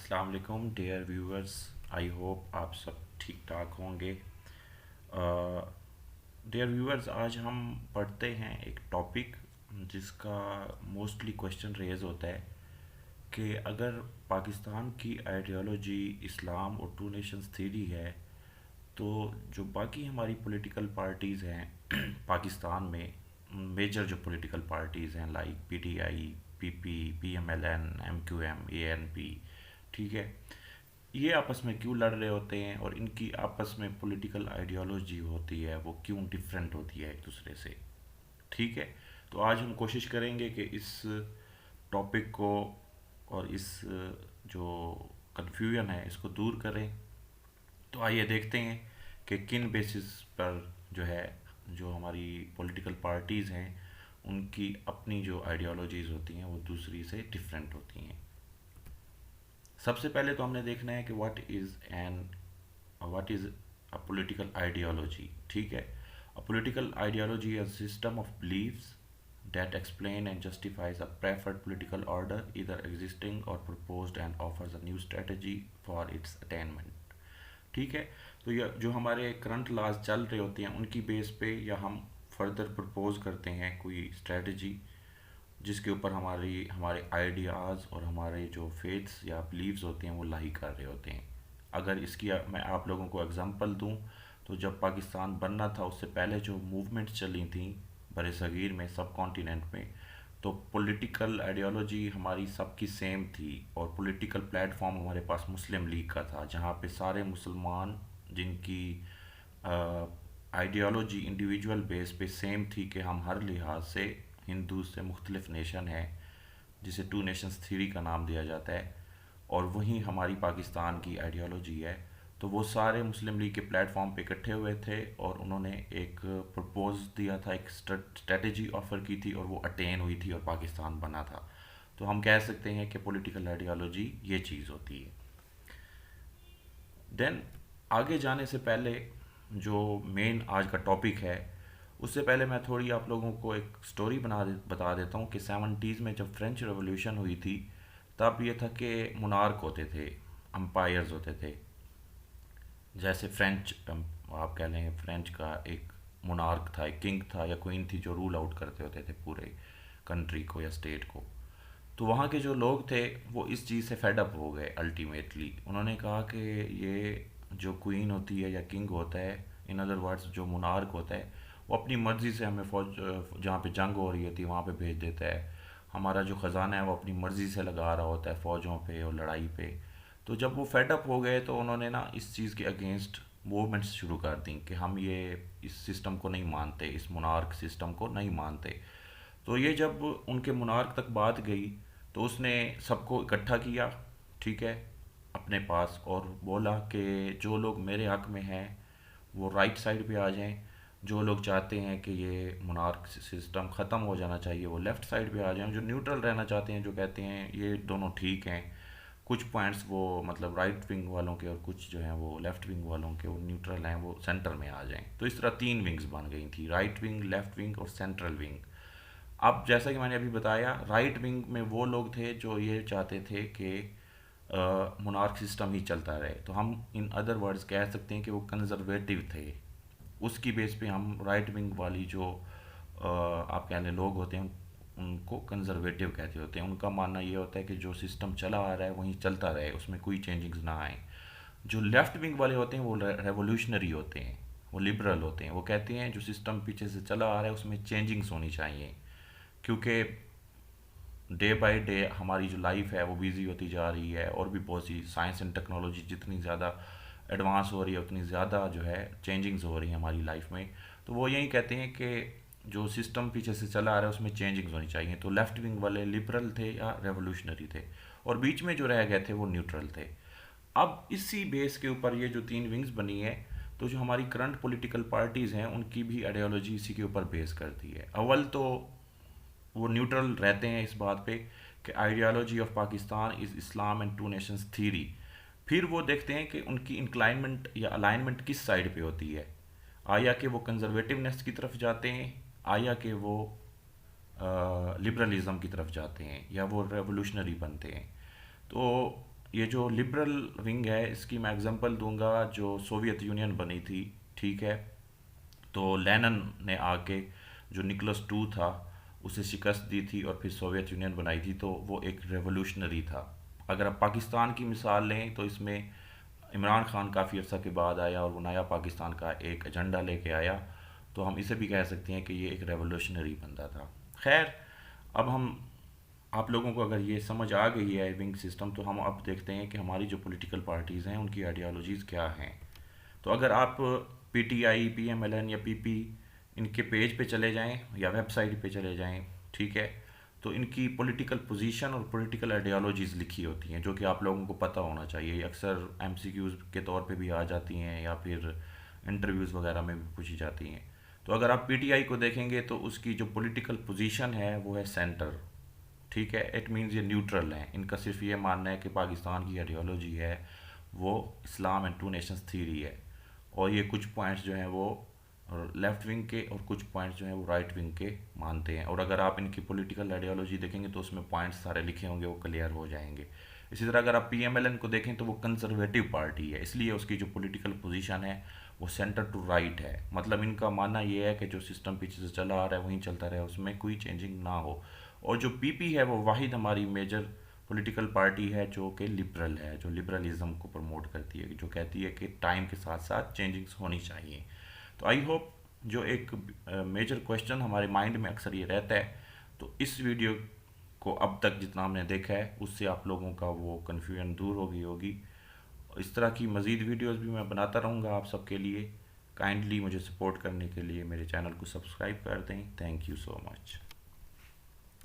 अस्सलाम वालेकुम dear viewers. I hope आप सब ठीक ठाक होंगे। डियर व्यूअर्स, आज हम पढ़ते हैं एक टॉपिक जिसका मोस्टली क्वेश्चन रेज होता है कि अगर पाकिस्तान की आइडियोलॉजी इस्लाम और टू नेशंस थ्योरी है, तो जो बाकी हमारी पॉलिटिकल पार्टीज़ हैं पाकिस्तान में, मेजर जो पॉलिटिकल पार्टीज़ हैं like PTI, PP, PMLN, MQM, ANP, ठीक है, ये आपस में क्यों लड़ रहे होते हैं और इनकी आपस में पॉलिटिकल आइडियोलॉजी होती है वो क्यों डिफरेंट होती है एक दूसरे से। ठीक है, तो आज हम कोशिश करेंगे कि इस टॉपिक को और इस जो कन्फ्यूजन है इसको दूर करें। तो आइए देखते हैं कि किन बेसिस पर जो है, जो हमारी पॉलिटिकल पार्टीज़ हैं उनकी अपनी जो आइडियोलॉजीज़ होती हैं वो दूसरी से डिफरेंट होती हैं। सबसे पहले तो हमने देखना है कि what is a political ideology. ठीक है, a political ideology is system of beliefs that explain and justifies a preferred political order, either existing or proposed, and offers a new strategy for its attainment। ठीक है, तो ये जो हमारे current laws चल रहे होते हैं उनकी बेस पे या हम फर्दर प्रपोज करते हैं कोई स्ट्रेटजी जिसके ऊपर हमारे आइडियाज़ और हमारे जो फेथ्स या बिलीव्स होते हैं वो लाई कर रहे होते हैं। अगर इसकी मैं आप लोगों को एग्जांपल दूं, तो जब पाकिस्तान बनना था उससे पहले जो मूवमेंट्स चली थी बर सग़ीर में, सब कॉन्टिनेंट में, तो पॉलिटिकल आइडियोलॉजी हमारी सबकी सेम थी और पॉलिटिकल प्लेटफॉर्म हमारे पास मुस्लिम लीग का था, जहाँ पे सारे मुसलमान जिनकी आइडियोलॉजी इंडिविजुअल बेस पे सेम थी कि हम हर लिहाज से हिंदू से मुख्तलिफ नेशन है, जिसे टू नेशंस थ्योरी का नाम दिया जाता है, और वहीं हमारी पाकिस्तान की आइडियोलॉजी है। तो वो सारे मुस्लिम लीग के प्लेटफॉर्म पे इकट्ठे हुए थे और उन्होंने एक प्रपोज दिया था, एक स्ट्रेटजी ऑफर की थी और वो अटेन हुई थी और पाकिस्तान बना था। तो हम कह सकते हैं कि पॉलिटिकल आइडियोलॉजी ये चीज़ होती है। देन आगे जाने से पहले जो मेन आज का टॉपिक है, उससे पहले मैं थोड़ी आप लोगों को एक स्टोरी बता देता हूँ कि 70s में जब फ्रेंच रेवोल्यूशन हुई थी तब ये था कि मुनार्क होते थे, अम्पायर्स होते थे। जैसे फ्रेंच, आप कह लें फ्रेंच का एक मुनार्क था, एक किंग था या क्वीन थी जो रूल आउट करते होते थे पूरे कंट्री को या स्टेट को। तो वहाँ के जो लोग थे वो इस चीज़ से फेड अप हो गए। अल्टीमेटली उन्होंने कहा कि ये जो क्वीन होती है या किंग होता है, इन अदर वर्ड्स जो मुनार्क होता है, वो अपनी मर्ज़ी से हमें फौज, जहाँ पे जंग हो रही होती है वहाँ पे भेज देता है। हमारा जो ख़जाना है वो अपनी मर्ज़ी से लगा रहा होता है फ़ौजों पे और लड़ाई पे। तो जब वो फेड अप हो गए तो उन्होंने ना इस चीज़ के अगेंस्ट मूवमेंट्स शुरू कर दी कि हम ये इस सिस्टम को नहीं मानते, इस मुनार्क सिस्टम को नहीं मानते। तो ये जब उनके मुनार्क तक बात गई तो उसने सबको इकट्ठा किया, ठीक है, अपने पास, और बोला कि जो लोग मेरे हक में हैं वो राइट साइड पे आ जाएं, जो लोग चाहते हैं कि ये मोनार्क सिस्टम ख़त्म हो जाना चाहिए वो लेफ़्ट साइड पे आ जाएं, जो न्यूट्रल रहना चाहते हैं, जो कहते हैं ये दोनों ठीक हैं, कुछ पॉइंट्स वो मतलब राइट विंग वालों के और कुछ जो हैं वो लेफ़्ट विंग वालों के, वो न्यूट्रल हैं, वो सेंटर में आ जाएं। तो इस तरह तीन विंग्स बन गई थी, राइट विंग, लेफ़्ट विंग और सेंट्रल विंग। अब जैसा कि मैंने अभी बताया, राइट विंग में वो लोग थे जो ये चाहते थे कि मोनार्क सिस्टम ही चलता रहे, तो हम इन अदर वर्ड्स कह सकते हैं कि वो कंजर्वेटिव थे। उसकी बेस पे हम राइट विंग वाली जो आप कह लें लोग होते हैं उनको कंजर्वेटिव कहते होते हैं। उनका मानना ये होता है कि जो सिस्टम चला आ रहा है वहीं चलता रहे, उसमें कोई चेंजिंग्स ना आए। जो लेफ़्ट विंग वाले होते हैं वो रेवोल्यूशनरी होते हैं, वो लिबरल होते हैं। वो कहते हैं जो सिस्टम पीछे से चला आ रहा है उसमें चेंजिंग्स होनी चाहिए, क्योंकि डे बाय डे हमारी जो लाइफ है वो बिज़ी होती जा रही है और भी बहुत सी साइंस एंड टेक्नोलॉजी जितनी ज़्यादा एडवांस हो रही है उतनी ज़्यादा जो है चेंजिंग्स हो रही हैं हमारी लाइफ में। तो वो यही कहते हैं कि जो सिस्टम पीछे से चला आ रहा है उसमें चेंजिंग्स होनी चाहिए। तो लेफ़्ट विंग वाले लिबरल थे या रेवोल्यूशनरी थे, और बीच में जो रह गए थे वो न्यूट्रल थे। अब इसी बेस के ऊपर ये जो तीन विंग्स बनी है, तो जो हमारी करंट पॉलिटिकल पार्टीज़ हैं उनकी भी आइडियोलॉजी इसी के ऊपर बेस करती है। अव्वल तो वो न्यूट्रल रहते हैं इस बात पे कि ideology of Pakistan is Islam and two nations theory. फिर वो देखते हैं कि उनकी इंक्लाइनमेंट या अलाइनमेंट किस साइड पे होती है, आया कि वो कंजर्वेटिवनेस की तरफ जाते हैं, आया कि वो लिबरलिज्म की तरफ जाते हैं, या वो रेवोल्यूशनरी बनते हैं। तो یہ جو لبرل ونگ ہے اس کی میں اگزامپل دوں گا، جو سوویت یونین بنی تھی، ٹھیک ہے، تو لینن نے آ کے جو نکلس ٹو تھا اسے شکست دی تھی اور پھر سوویت یونین بنائی تھی، تو وہ ایک ریولوشنری تھا۔ اگر آپ پاکستان کی مثال لیں تو اس میں عمران خان کافی عرصہ کے بعد آیا اور وہ نیا پاکستان کا ایک ایجنڈا لے کے آیا، تو ہم اسے بھی کہہ سکتے ہیں کہ یہ ایک ریولوشنری بندہ تھا۔ خیر، اب ہم آپ لوگوں کو اگر یہ سمجھ آ گئی ہے ونگ سسٹم، تو ہم اب دیکھتے ہیں کہ ہماری جو پولیٹیکل پارٹیز ہیں ان کی آئیڈیالوجیز کیا ہیں۔ تو اگر آپ P T I, P M L N یا پی پی ان کے پیج پہ چلے جائیں یا ویب سائٹ پہ چلے جائیں، ٹھیک ہے، تو ان کی پولیٹیکل پوزیشن اور پولیٹیکل آئیڈیالوجیز لکھی ہوتی ہیں جو کہ آپ لوگوں کو پتہ ہونا چاہیے۔ یہ اکثر ایم سی کیوز کے طور پہ بھی آ جاتی ہیں یا پھر انٹرویوز وغیرہ میں بھی پوچھی جاتی ہیں۔ تو اگر آپ پی ٹی آئی کو دیکھیں گے تو اس کی جو پولیٹیکل پوزیشن ہے وہ ہے سینٹر، ٹھیک ہے، اٹ مینز یہ نیوٹرل ہیں، ان کا صرف یہ ماننا ہے کہ پاکستان کی آئیڈیالوجی ہے وہ اسلام اینڈ ٹو نیشنز تھیوری ہے، اور یہ کچھ پوائنٹس جو ہیں وہ لیفٹ ونگ کے اور کچھ پوائنٹس جو ہیں وہ رائٹ ونگ کے مانتے ہیں۔ اور اگر آپ ان کی پولیٹیکل آئیڈیالوجی دیکھیں گے تو اس میں پوائنٹس سارے لکھے ہوں گے، وہ کلیئر ہو جائیں گے۔ اسی طرح اگر آپ پی ایم ایل این کو دیکھیں تو وہ کنزرویٹو پارٹی ہے، اس لیے اس کی جو پولیٹیکل پوزیشن ہے وہ سینٹر ٹو رائٹ ہے، مطلب ان کا ماننا یہ ہے کہ جو سسٹم پیچھے سے چلا آ رہا ہے وہیں چلتا رہے، اس میں کوئی چینجنگ نہ ہو۔ اور جو پی پی ہے وہ واحد ہماری میجر پولیٹیکل پارٹی ہے جو کہ لبرل ہے، جو لبرلزم کو پروموٹ کرتی ہے، جو کہتی ہے کہ ٹائم کے ساتھ ساتھ چینجنگز ہونی چاہیے۔ تو آئی ہوپ جو ایک میجر کویشچن ہمارے مائنڈ میں اکثر یہ رہتا ہے، تو اس ویڈیو کو اب تک جتنا ہم نے دیکھا ہے اس سے آپ لوگوں کا وہ کنفیوژن دور ہو گئی ہوگی۔ اس طرح کی مزید ویڈیوز بھی میں بناتا رہوں گا آپ سب کے لیے۔ کائنڈلی مجھے سپورٹ کرنے کے لیے میرے چینل کو سبسکرائب کر دیں۔ Thank you so much.